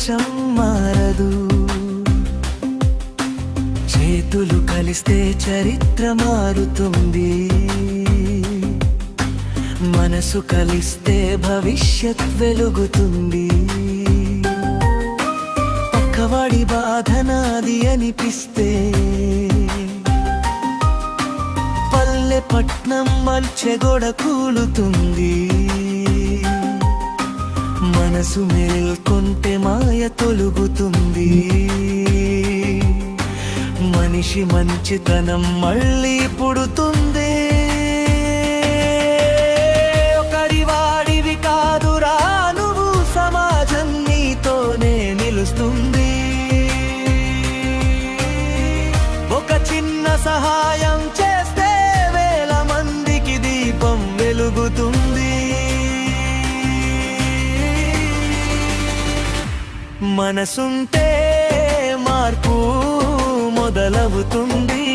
ప్రపంచం మారదు. చేతులు కలిస్తే చరిత్ర మారుతుంది. మనసు కలిస్తే భవిష్యత్ వెలుగుతుంది. పక్కవాడి బాధ నాది అనిపిస్తే పల్లె పట్నం మల్చెగొడ కూలుతుంది. మనసు మేల్కొంటే మాయ తొలుగుతుంది. మనిషి మంచితనం మళ్ళీ పుడుతుంది. ఒకరి వాడివి కాదురా నువ్వు, సమాజం నీతోనే నిలుస్తుంది. ఒక చిన్న సహాయం చేస్తే వేల మందికి దీపం వెలుగుతుంది. మనసుంటే మార్పు మొదలవుతుంది.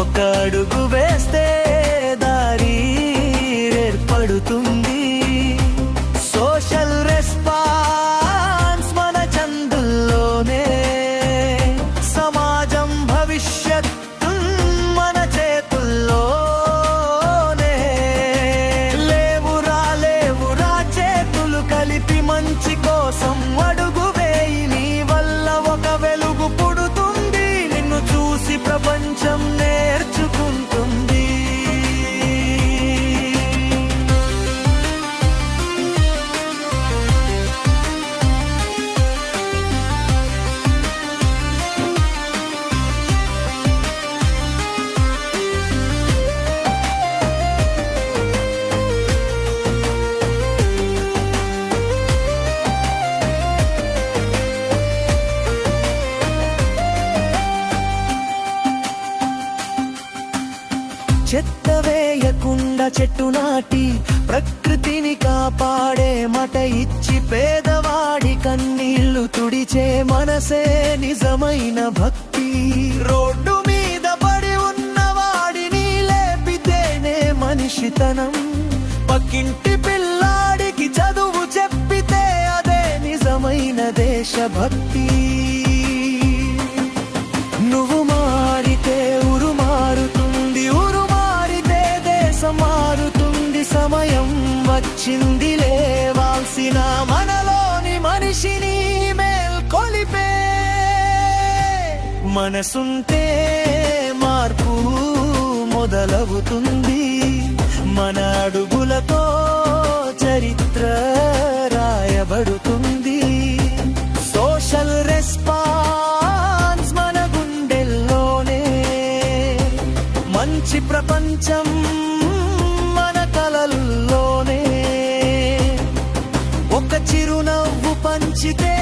ఒక అడుగు వేస్తే దారి ఏర్పడుతుంది. సోషల్ రెస్పాన్స్ మన చందుల్లోనే. సమాజం భవిష్యత్తు మన చేతుల్లోనే. లేవురా చేతులు కలిపి మంచి కోసం అడుగు వేయి. నీ వల్ల ఒక వెలుగు పుడుతుంది. నిన్ను చూసి ప్రపంచం నేర్చుకుంటుంది. చెత్త వేయకుండా చెట్టు నాటి ప్రకృతిని కాపాడే మాట ఇచ్చి పేదవాడి కన్నీళ్లు తుడిచే మనసే నిజమైన భక్తి. రోడ్డు మీద పడి ఉన్నవాడిని లేపితేనే మనిషితనం. పక్కింటి పిల్లాడికి చదువు చెప్పితే అదే నిజమైన దేశభక్తి. నువ్వు మారితే ఊరు మారుతుంది. ఊరు మారితే దేశం మారుతుంది. సమయం వచ్చింది లేవాల్సిన మనలోని మనిషిని మేల్కొలిపే. మనసుంటే మార్పు మొదలవుతుంది. మన అడుగులతో చరిత్ర రాయబడుతుంది. సోషల్ రెస్పాన్స్ మన గుండెల్లోనే. మంచి ప్రపంచం మన కలల్లోనే. ఒక చిరునవ్వు పంచితే